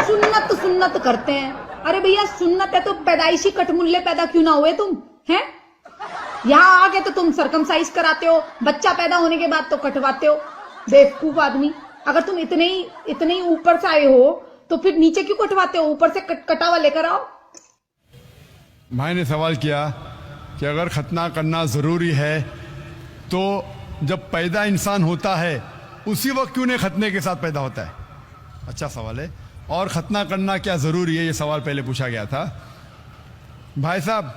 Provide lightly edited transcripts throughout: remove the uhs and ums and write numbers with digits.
सुन्नत सुन्नत करते हैं। अरे भैया सुन्नत है तो पैदाइशी कटमुल्ले पैदा क्यों ना हुए तुम हैं? यहाँ आके तो तुम सरकमसाइज कराते हो, बच्चा पैदा होने के बाद तो कटवाते हो। बेवकूफ आदमी, अगर तुम इतने ही ऊपर से आए हो तो फिर नीचे क्यों कटवाते हो? ऊपर से कटा हुआ लेकर आओ। भाई ने सवाल किया कि अगर खतना करना ज़रूरी है तो जब पैदा इंसान होता है उसी वक्त क्यों नहीं खतने के साथ पैदा होता है? अच्छा सवाल है। और खतना करना क्या ज़रूरी है, ये सवाल पहले पूछा गया था। भाई साहब,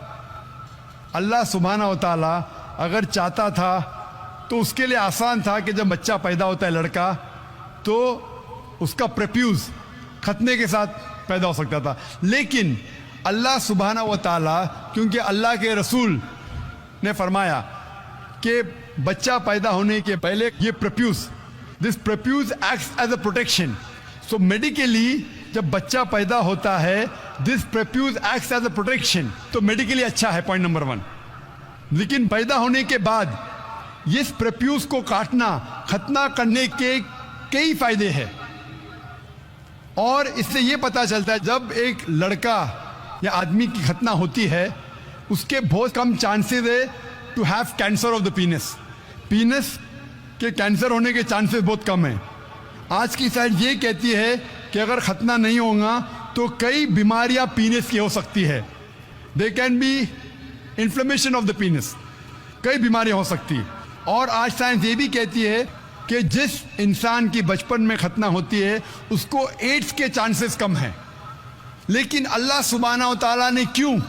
अल्लाह सुब्हाना व तआला अगर चाहता था तो उसके लिए आसान था कि जब बच्चा पैदा होता है लड़का तो उसका प्रेप्यूज खतने के साथ पैदा हो सकता था। लेकिन अल्लाह सुब्हाना व तआला, क्योंकि अल्लाह के रसूल ने फरमाया कि बच्चा पैदा होने के पहले ये prepuce, this prepuce acts as a protection. So medically जब बच्चा पैदा होता है this prepuce acts as a protection, तो मेडिकली अच्छा है, पॉइंट नंबर 1। लेकिन पैदा होने के बाद इस प्रेप्यूज को काटना, खतना करने के कई फायदे हैं। और इससे ये पता चलता है जब एक लड़का या आदमी की खतना होती है उसके बहुत कम चांसेस है to have cancer of the penis. Penis के कैंसर होने के चांसेस बहुत कम हैं। आज की साइंस ये कहती है कि अगर खतना नहीं होगा तो कई बीमारियां पीनस की हो सकती है। They can be inflammation of the पीनस, कई बीमारियां हो सकती है। और आज साइंस ये भी कहती है कि जिस इंसान की बचपन में खतना होती है उसको एड्स के चांसेस कम हैं। लेकिन अल्लाह सुब्हाना व तआला ने क्यों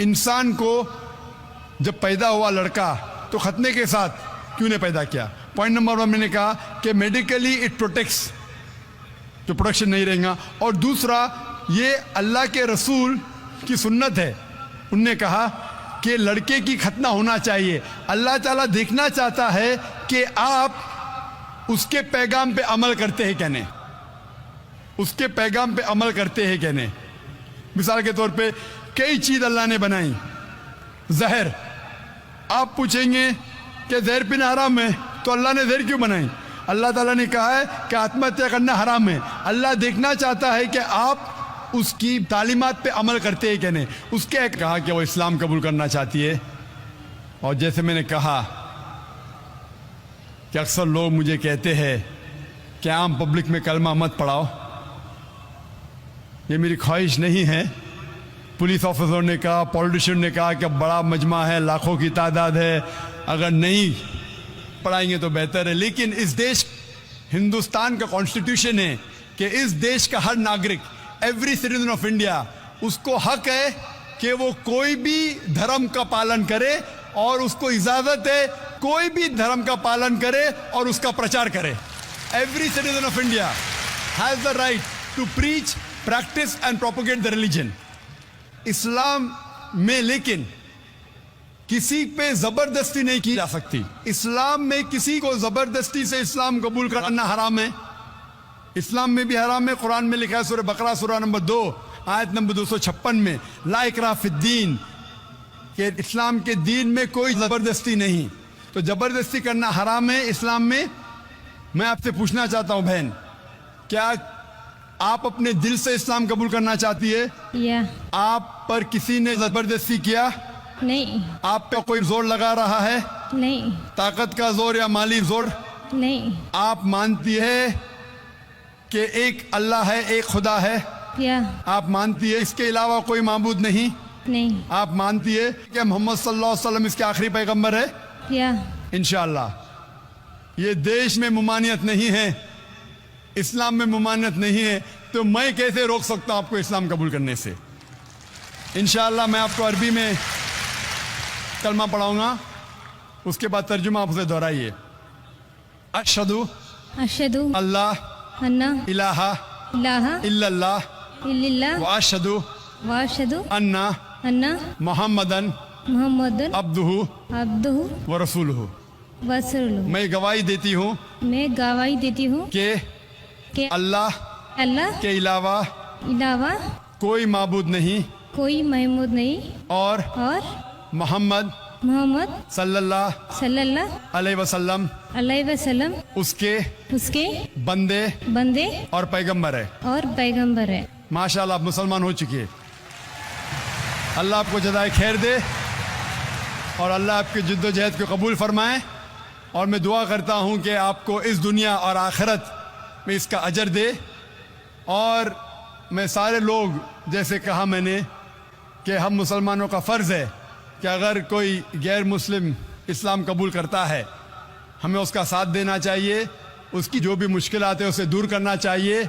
इंसान को जब पैदा हुआ लड़का तो खतने के साथ क्यों ने पैदा किया? पॉइंट नंबर 1 मैंने कहा कि मेडिकली इट प्रोटेक्ट्स, तो प्रोटेक्शन नहीं रहेगा। और दूसरा, ये अल्लाह के रसूल की सुन्नत है। उनने कहा कि लड़के की खतना होना चाहिए। अल्लाह ताला देखना चाहता है कि आप उसके पैगाम पे अमल करते हैं क्या नहीं, उसके पैगाम पे अमल करते हैं क्या नहीं। मिसाल के तौर पे कई चीज़ अल्लाह ने बनाई। जहर, आप पूछेंगे कि जहर पीना हराम है तो अल्लाह ने जहर क्यों बनाई? अल्लाह ताला ने कहा है कि आत्महत्या करना हराम है। अल्लाह देखना चाहता है कि आप उसकी तालीमात पे अमल करते हैं क्या नहीं। उसके कहा कि वो इस्लाम कबूल करना चाहती है। और जैसे मैंने कहा कि अक्सर लोग मुझे कहते हैं कि आम पब्लिक में कलमा मत पढ़ाओ। ये मेरी ख्वाहिश नहीं है। पुलिस ऑफिसर ने कहा, पॉलिटिशियन ने कहा कि बड़ा मजमा है, लाखों की तादाद है, अगर नहीं पढ़ाएंगे तो बेहतर है। लेकिन इस देश, हिंदुस्तान का कॉन्स्टिट्यूशन है कि इस देश का हर नागरिक, एवरी सिटीजन ऑफ इंडिया, उसको हक है कि वो कोई भी धर्म का पालन करे और उसको इजाजत है कोई भी धर्म का पालन करे और उसका प्रचार करे। Every citizen of India has the right to preach, practice and propagate the religion. Islam में लेकिन किसी पे जबरदस्ती नहीं की जा सकती। इस्लाम में किसी को जबरदस्ती से इस्लाम कबूल करना हराम है। इस्लाम में भी हराम है। कुरान में लिखा है सूरह बकरा सूरह नंबर 2 आयत नंबर 256 में, ला इकराह फिद्दीन, कि इस्लाम के दीन में कोई जबरदस्ती नहीं। तो जबरदस्ती करना हराम है इस्लाम में। मैं आपसे पूछना चाहता हूँ बहन, क्या आप अपने दिल से इस्लाम कबूल करना चाहती है? या आप पर किसी ने जबरदस्ती किया? नहीं। आप पे कोई जोर लगा रहा है? नहीं। ताकत का जोर या माली जोर? नहीं। आप मानती है कि एक अल्लाह है, एक खुदा है? या आप मानती है इसके अलावा कोई माबूद नहीं? नहीं। आप मानती है कि मोहम्मद सल्लल्लाहु अलैहि वसल्लम इसके आखिरी पैगंबर है? या इंशाअल्लाह। ये देश में मुमानियत नहीं है, इस्लाम में मुमानियत नहीं है, तो मैं कैसे रोक सकता हूं आपको इस्लाम कबूल करने से? इंशाअल्लाह मैं आपको अरबी में कलमा पढ़ाऊंगा, उसके बाद तर्जुमा आपसे दोहराइए। अशहदु अशहदु अल्लाह अन्ना इलाहा इलाहा इल्लल्लाह इल्लल्लाह व अशहदु व अशहदु अन्ना अन्ना मुहम्मदन मुहम्मदन अब्दुहु अब्दुहु व रसूलुहु। व रसूलुहु। मैं गवाही देती हूँ मैं गवाही देती हूँ कि कि अल्लाह अल्लाह के अलावा इलावा कोई माबूद नहीं कोई महमूद नहीं और और मोहम्मद मोहम्मद सल्लल्लाहु सल्लल्लाहु अलैहि वसल्लम अलैहि वसल्लम उसके उसके बंदे बंदे और पैगंबर है। और पैगंबर है। माशाल्लाह आप मुसलमान हो चुकी है। अल्लाह आपको जज़ाए खैर दे और अल्लाह आपकी जिद्दोजहद को कबूल फरमाए। और मैं दुआ करता हूँ कि आपको इस दुनिया और आखिरत में इसका अजर दे। और मैं सारे लोग, जैसे कहा मैंने कि हम मुसलमानों का फ़र्ज़ है कि अगर कोई गैर मुस्लिम इस्लाम कबूल करता है, हमें उसका साथ देना चाहिए, उसकी जो भी मुश्किलात है उसे दूर करना चाहिए।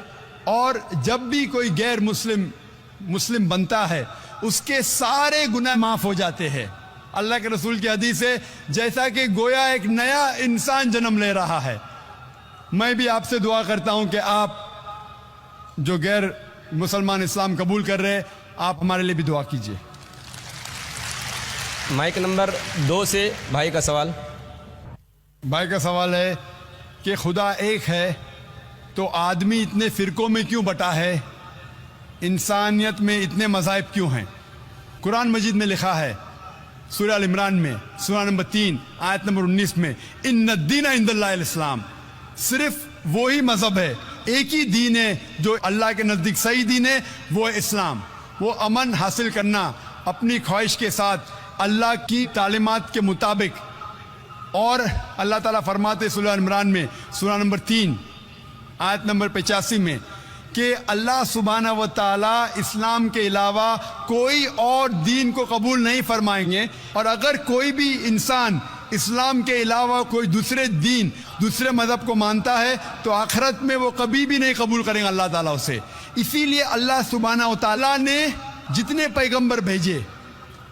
और जब भी कोई गैर मुस्लिम बनता है, उसके सारे गुनाह माफ़ हो जाते हैं। अल्लाह के रसूल की हदीस है, जैसा कि गोया एक नया इंसान जन्म ले रहा है। मैं भी आपसे दुआ करता हूँ कि आप जो गैर मुसलमान इस्लाम कबूल कर रहे हैं, आप हमारे लिए भी दुआ कीजिए। माइक नंबर 2 से भाई का सवाल। भाई का सवाल है कि खुदा एक है तो आदमी इतने फ़िरक़ों में क्यों बटा है? इंसानियत में इतने मज़ाहिब क्यों हैं? कुरान मजीद में लिखा है सूरह अल इमरान में सूरह नंबर 3 आयत नंबर 19 में, इन्ना दीन इंदल्लाहिल इस्लाम, सिर्फ वही मज़हब है, एक ही दीन है जो अल्लाह के नज़दीक सही दीन है, वो है इस्लाम। वो अमन हासिल करना अपनी ख्वाहिश के साथ अल्लाह की तालीमात के मुताबिक। और अल्लाह ताला फरमाते सूरह इमरान में सूरह नंबर 3 आयत नंबर 85 में कि अल्लाह सुब्हानहू व तआला इस्लाम के अलावा कोई और दीन को कबूल नहीं फरमाएंगे। और अगर कोई भी इंसान इस्लाम के अलावा कोई दूसरे दीन, दूसरे मज़हब को मानता है तो आखिरत में वो कभी भी नहीं कबूल करेंगे अल्लाह ताला उसे। इसीलिए अल्लाह सुब्हानहू व तआला ने जितने पैगंबर भेजे,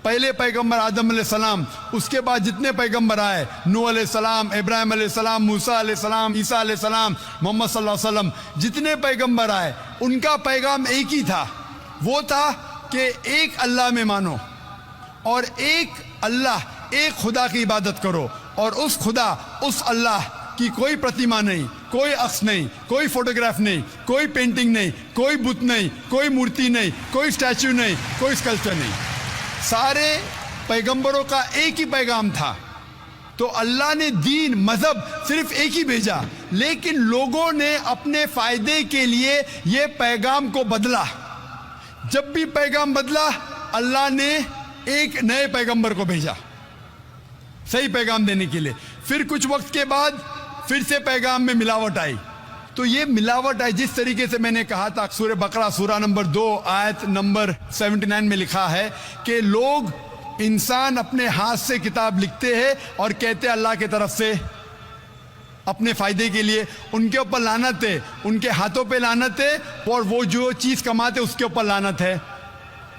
पहले पैगंबर आदम अलैहिस्सलाम, उसके बाद जितने पैगंबर आए, नूह अलैहिस्सलाम, इब्राहिम अलैहिस्सलाम, मूसा अलैहिस्सलाम, ईसा अलैहिस्सलाम, मोहम्मद सल्लल्लाहु अलैहि वसल्लम, जितने पैगंबर आए उनका पैगाम एक ही था। वो था कि एक अल्लाह में मानो और एक अल्लाह, एक खुदा की इबादत करो। और उस खुदा, उस अल्लाह की कोई प्रतिमा नहीं, कोई अक्स नहीं, कोई फोटोग्राफ नहीं, कोई पेंटिंग नहीं, कोई बुत नहीं, कोई मूर्ति नहीं, कोई स्टैचू नहीं, कोई स्कल्पचर नहीं। सारे पैगंबरों का एक ही पैगाम था। तो अल्लाह ने दीन, मज़हब सिर्फ एक ही भेजा, लेकिन लोगों ने अपने फ़ायदे के लिए ये पैगाम को बदला। जब भी पैगाम बदला, अल्लाह ने एक नए पैगंबर को भेजा सही पैगाम देने के लिए। फिर कुछ वक्त के बाद फिर से पैगाम में मिलावट आई। तो ये मिलावट आई, जिस तरीके से मैंने कहा था, सूरह बकरा सूरह नंबर 2 आयत नंबर 79 में लिखा है कि लोग, इंसान अपने हाथ से किताब लिखते हैं और कहते हैं अल्लाह की तरफ से अपने फ़ायदे के लिए। उनके ऊपर लानत है, उनके हाथों पे लानत है, और वो जो चीज़ कमाते उसके ऊपर लानत है।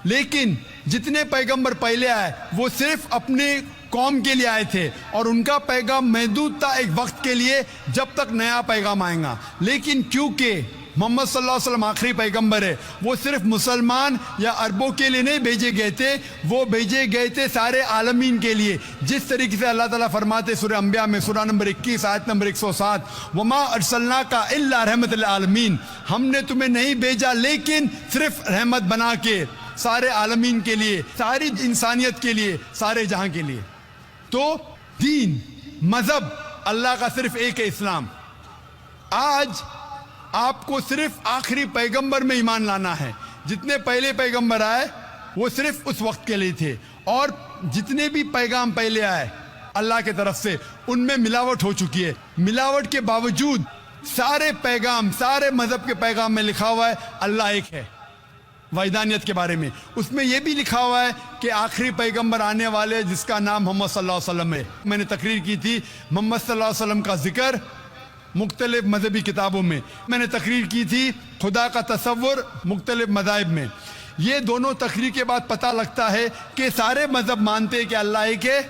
लेकिन जितने पैगंबर पहले आए वो सिर्फ अपने कौम के लिए आए थे और उनका पैगाम महदूद था एक वक्त के लिए, जब तक नया पैगाम आएगा। लेकिन क्योंकि मोहम्मद सल्लल्लाहु अलैहि वसल्लम आखिरी पैगंबर है, वो सिर्फ मुसलमान या अरबों के लिए नहीं भेजे गए थे, वो भेजे गए थे सारे आलमीन के लिए। जिस तरीके से अल्लाह ताला फरमाते सूरह अंबिया में सूरह नंबर 21 आयत नंबर 107, वमा अरसलनाका इल्ला रहमत लिल आलमीन, हमने तुम्हें नहीं भेजा लेकिन सिर्फ रहमत बना के सारे आलमीन के लिए, सारी इंसानियत के लिए, सारे जहां के लिए। तो दीन, मज़हब अल्लाह का सिर्फ एक है, इस्लाम। आज आपको सिर्फ आखिरी पैगंबर में ईमान लाना है। जितने पहले पैगंबर आए वो सिर्फ उस वक्त के लिए थे, और जितने भी पैगाम पहले आए अल्लाह के तरफ से, उनमें मिलावट हो चुकी है। मिलावट के बावजूद सारे पैगाम, सारे मज़हब के पैगाम में लिखा हुआ है अल्लाह एक है। वैदानियत के बारे में उसमें यह भी लिखा हुआ है कि आखिरी पैगंबर आने वाले जिसका नाम मोहम्मद सल्लल्लाहु अलैहि वसल्लम है। मैंने तकरीर की थी मोहम्मद सल्लल्लाहु अलैहि वसल्लम का जिक्र मुख्तलिफ मजहबी किताबों में। मैंने तकरीर की थी खुदा का तसव्वुर मुख्तलिफ मज़ाहिब में। ये दोनों तकरीर के बाद पता लगता है कि सारे मज़हब मानते हैं कि अल्लाह एक है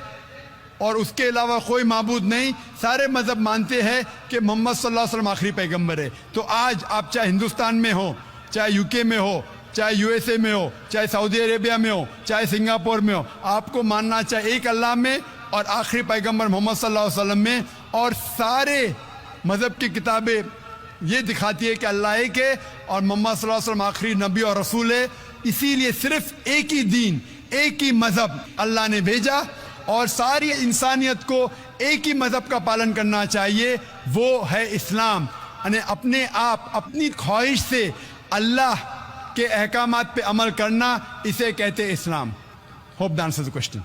और उसके अलावा कोई माबूद नहीं। सारे मज़हब मानते हैं कि मोहम्मद सल्लल्लाहु अलैहि वसल्लम आखिरी पैगंबर है। तो आज आप चाहे हिंदुस्तान में हो, चाहे यूके में हो, चाहे यूएसए में हो, चाहे सऊदी अरेबिया में हो, चाहे सिंगापुर में हो, आपको मानना चाहे एक अल्लाह में और आखिरी पैगंबर मोहम्मद सल्लल्लाहु अलैहि वसल्लम में। और सारे मज़हब की किताबें ये दिखाती है कि अल्लाह एक है और मोहम्मद सल्लल्लाहु अलैहि वसल्लम आखिरी नबी और रसूल है। इसीलिए सिर्फ एक ही दीन, एक ही मज़हब अल्लाह ने भेजा اور ساری انسانیت کو ایک ہی مذہب کا پالن کرنا چاہیے، وہ ہے اسلام. یعنی اپنے آپ اپنی خواہش سے اللہ کے احکامات پہ عمل کرنا، اسے کہتے Islam. Hope the answer the question.